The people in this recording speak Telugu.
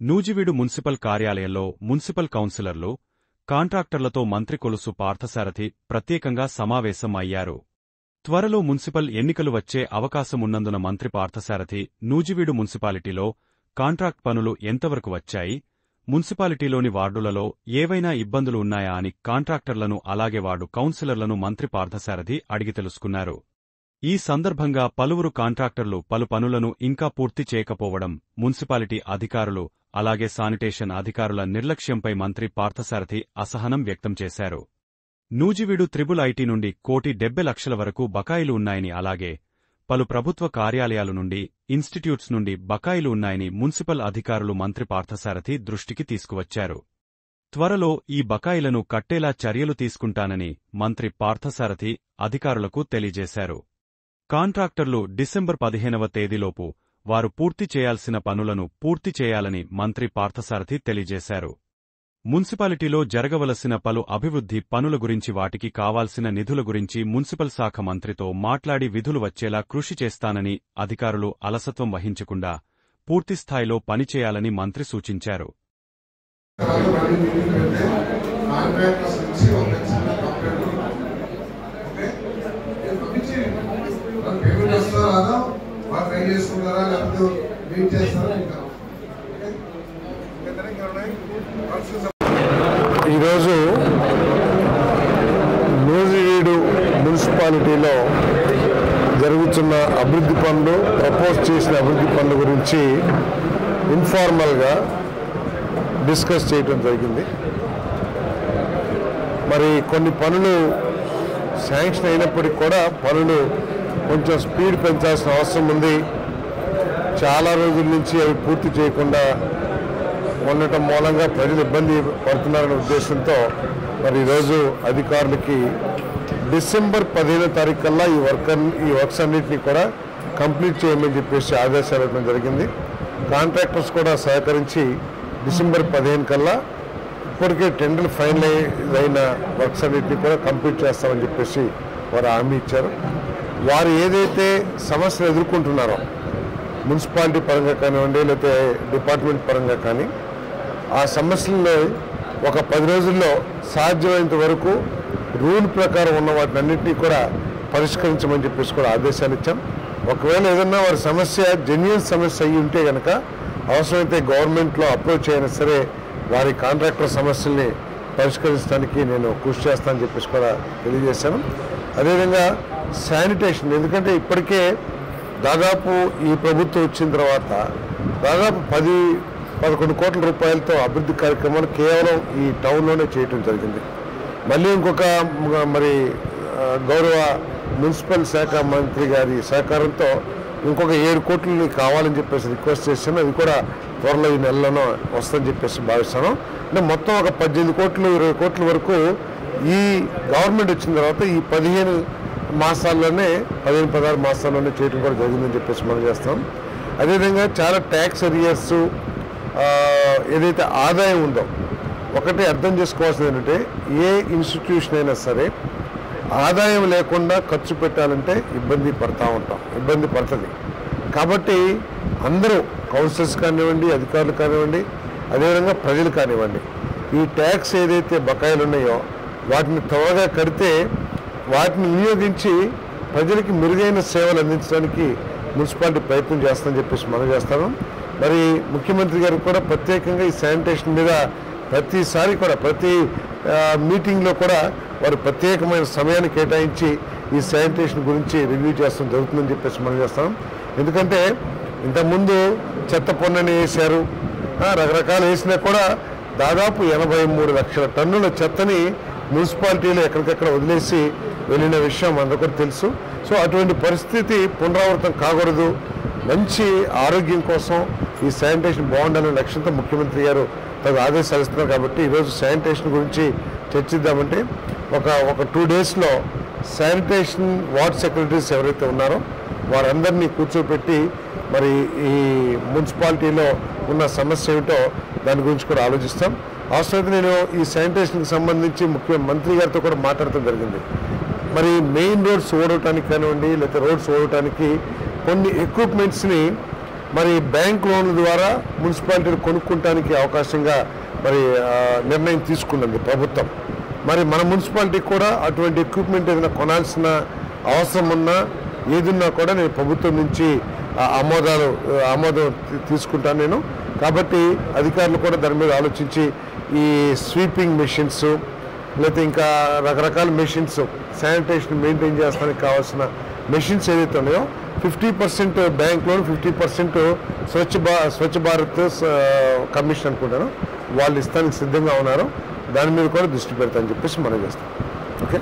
నూజివీడు మున్సిపల్ కార్యాలయంలో మున్సిపల్ కౌన్సిలర్లు, కాంట్రాక్టర్లతో మంత్రి కొలుసు పార్థసారథి ప్రత్యేకంగా సమావేశం అయ్యారు. త్వరలో మున్సిపల్ ఎన్నికలు వచ్చే అవకాశమున్నందున మంత్రి పార్థసారథి నూజివీడు మున్సిపాలిటీలో కాంట్రాక్ట్ పనులు ఎంతవరకు వచ్చాయి, మున్సిపాలిటీలోని వార్డులలో ఏవైనా ఇబ్బందులు ఉన్నాయా అని కాంట్రాక్టర్లను అలాగే వార్డు కౌన్సిలర్లను మంత్రి పార్థసారథి అడిగి తెలుసుకున్నారు. ఈ సందర్భంగా పలువురు కాంట్రాక్టర్లు పలు పనులను ఇంకా పూర్తి చేయకపోవడం, మున్సిపాలిటీ అధికారులు అలాగే శానిటేషన్ అధికారుల నిర్లక్ష్యంపై మంత్రి పార్థసారథి అసహనం వ్యక్తం చేశారు. నూజివీడు ఐఐటి నుండి 1,70,00,000 వరకు బకాయిలు ఉన్నాయని అలాగే పలు ప్రభుత్వ కార్యాలయాల నుండి, ఇన్స్టిట్యూట్స్ నుండి బకాయిలు ఉన్నాయని మున్సిపల్ అధికారులు మంత్రి పార్థసారథి దృష్టికి తీసుకువచ్చారు. త్వరలో ఈ బకాయిలను కట్టేలా చర్యలు తీసుకుంటానని మంత్రి పార్థసారథి అధికారులకు తెలియజేశారు. కాంట్రాక్టర్లు డిసెంబర్ 15వ తేదీలోపు వారు పూర్తి చేయాల్సిన పనులను పూర్తి చేయాలని మంత్రి పార్థసారథి తెలియజేశారు. మున్సిపాలిటీలో జరగవలసిన పలు అభివృద్ధి పనుల గురించి, వాటికి కావాల్సిన నిధుల గురించి మున్సిపల్ శాఖ మంత్రితో మాట్లాడి విధులు వచ్చేలా కృషి చేస్తానని, అధికారులు అలసత్వం వహించకుండా పూర్తిస్థాయిలో పనిచేయాలని మంత్రి సూచించారు. ఈరోజు నూజివీడు మున్సిపాలిటీలో జరుగుతున్న అభివృద్ధి పనులు, ప్రపోజ్ చేసిన అభివృద్ధి పనుల గురించి ఇన్ఫార్మల్గా డిస్కస్ చేయడం జరిగింది. మరి కొన్ని పనులు శాంక్షన్ అయినప్పటికీ కూడా పనులు కొంచెం స్పీడ్ పెంచాల్సిన అవసరం ఉంది. చాలా రోజుల నుంచి అవి పూర్తి చేయకుండా ఉండటం మూలంగా ప్రజలు ఇబ్బంది పడుతున్నారనే ఉద్దేశంతో మరి ఈరోజు అధికారులకి డిసెంబర్ 15వ తారీఖు కల్లా ఈ వర్క్స్ అన్నింటినీ కూడా కంప్లీట్ చేయమని చెప్పేసి ఆదేశాలు ఇవ్వడం జరిగింది. కాంట్రాక్టర్స్ కూడా సహకరించి డిసెంబర్ 15 కల్లా ఇప్పటికే టెండర్లు ఫైనలైజ్ అయిన వర్క్స్ అన్నింటినీ కూడా కంప్లీట్ చేస్తామని చెప్పేసి వారు హామీ ఇచ్చారు. వారు ఏదైతే సమస్యలు ఎదుర్కొంటున్నారో మున్సిపాలిటీ పరంగా కానివ్వండి, లేకపోతే డిపార్ట్మెంట్ పరంగా కానీ, ఆ సమస్యలను ఒక 10 రోజుల్లో సాధ్యమైనంత వరకు రూల్ ప్రకారం ఉన్న వాటిని అన్నింటినీ కూడా పరిష్కరించమని చెప్పేసి కూడా ఆదేశాలు ఇచ్చాం. ఒకవేళ ఏదన్నా వారి సమస్య జెన్యూన్ సమస్య అయ్యి ఉంటే కనుక అవసరమైతే గవర్నమెంట్లో అప్రోచ్ అయినా సరే వారి కాంట్రాక్టర్ సమస్యల్ని పరిష్కరించడానికి నేను కృషి చేస్తానని చెప్పేసి కూడా తెలియజేశాను. అదేవిధంగా శానిటేషన్, ఎందుకంటే ఇప్పటికే దాదాపు ఈ ప్రభుత్వం వచ్చిన తర్వాత దాదాపు 10-11 కోట్ల రూపాయలతో అభివృద్ధి కార్యక్రమాలు కేవలం ఈ టౌన్లోనే చేయటం జరిగింది. మళ్ళీ ఇంకొక మరి గౌరవ మున్సిపల్ శాఖ మంత్రి గారి సహకారంతో ఇంకొక 7 కోట్లు కావాలని చెప్పేసి రిక్వెస్ట్ చేశాను. అది కూడా త్వరలో ఈ నెలలోనో వస్తుందని చెప్పేసి భావిస్తాను. అంటే మొత్తం ఒక 18 కోట్లు 20 కోట్ల వరకు ఈ గవర్నమెంట్ వచ్చిన తర్వాత ఈ 15 మాసాల్లోనే 15-16 మాసాల్లోనే చేయడం కూడా జరిగిందని చెప్పేసి మనం చేస్తాం. అదేవిధంగా చాలా ట్యాక్స్ అరియర్స్ ఏదైతే ఆదాయం ఉందో, ఒకటి అర్థం చేసుకోవాల్సింది ఏంటంటే ఏ ఇన్స్టిట్యూషన్ అయినా సరే ఆదాయం లేకుండా ఖర్చు పెట్టాలంటే ఇబ్బంది పడుతుంది. కాబట్టి అందరూ కౌన్సిలర్స్ కానివ్వండి, అధికారులు కానివ్వండి, అదేవిధంగా ప్రజలు కానివ్వండి, ఈ ట్యాక్స్ ఏదైతే బకాయిలు ఉన్నాయో వాటిని త్వరగా కడితే వాటిని వినియోగించి ప్రజలకి మెరుగైన సేవలు అందించడానికి మున్సిపాలిటీ ప్రయత్నం చేస్తామని చెప్పేసి మనం చేస్తాము. మరి ముఖ్యమంత్రి గారికి కూడా ప్రత్యేకంగా ఈ శానిటేషన్ మీద ప్రతిసారి కూడా ప్రతి మీటింగ్లో కూడా వారు ప్రత్యేకమైన సమయాన్ని కేటాయించి ఈ శానిటేషన్ గురించి రివ్యూ చేస్తాం జరుగుతుందని చెప్పేసి మనం చేస్తాం. ఎందుకంటే ఇంతకుముందు చెత్త పన్నుని వేశారు, రకరకాలు వేసినా కూడా దాదాపు 83 లక్షల టన్నుల చెత్తని మున్సిపాలిటీలో ఎక్కడికెక్కడ వదిలేసి వెళ్ళిన విషయం అందరికీ తెలుసు. సో అటువంటి పరిస్థితి పునరావృతం కాకూడదు. మంచి ఆరోగ్యం కోసం ఈ శానిటేషన్ బాగుండాలనే లక్ష్యంతో ముఖ్యమంత్రి గారు తగు ఆదేశాలు ఇస్తున్నారు. కాబట్టి ఈరోజు శానిటేషన్ గురించి చర్చిద్దామంటే ఒక 2 డేస్లో శానిటేషన్ వార్డ్ సెక్రటరీస్ ఎవరైతే ఉన్నారో వారందరినీ కూర్చోబెట్టి మరి ఈ మున్సిపాలిటీలో ఉన్న సమస్య ఏమిటో దాని గురించి కూడా ఆలోచిస్తాం. అవసరమైతే నేను ఈ శానిటేషన్కి సంబంధించి ముఖ్యమంత్రి గారితో కూడా మాట్లాడటం జరిగింది. మరి మెయిన్ రోడ్స్ ఓడటానికి కానివ్వండి, లేకపోతే రోడ్స్ ఓడటానికి కొన్ని ఎక్విప్మెంట్స్ని మరి బ్యాంక్ లోన్ల ద్వారా మున్సిపాలిటీలు కొనుక్కోవడానికి అవకాశంగా మరి నిర్ణయం తీసుకున్నది ప్రభుత్వం. మరి మన మున్సిపాలిటీకి కూడా అటువంటి ఎక్విప్మెంట్ ఏదైనా కొనాల్సిన అవసరం ఉన్నా ఏదున్నా కూడా నేను ప్రభుత్వం నుంచి ఆమోదం తీసుకుంటాను నేను. కాబట్టి అధికారులు కూడా దాని మీద ఆలోచించి ఈ స్వీపింగ్ మెషిన్స్ లేకపోతే ఇంకా రకరకాల మెషిన్స్ శానిటేషన్ మెయింటైన్ చేస్తానికి కావాల్సిన మెషిన్స్ ఏదైతే ఉన్నాయో 50% bank loan 50% Swachh Bharat commission అనుకుంటాను వాళ్ళు ఇస్తానికి సిద్ధంగా ఉన్నారు. దాని మీద కూడా దృష్టి పెడతానని చెప్పేసి మనం చేస్తాం. ఓకే.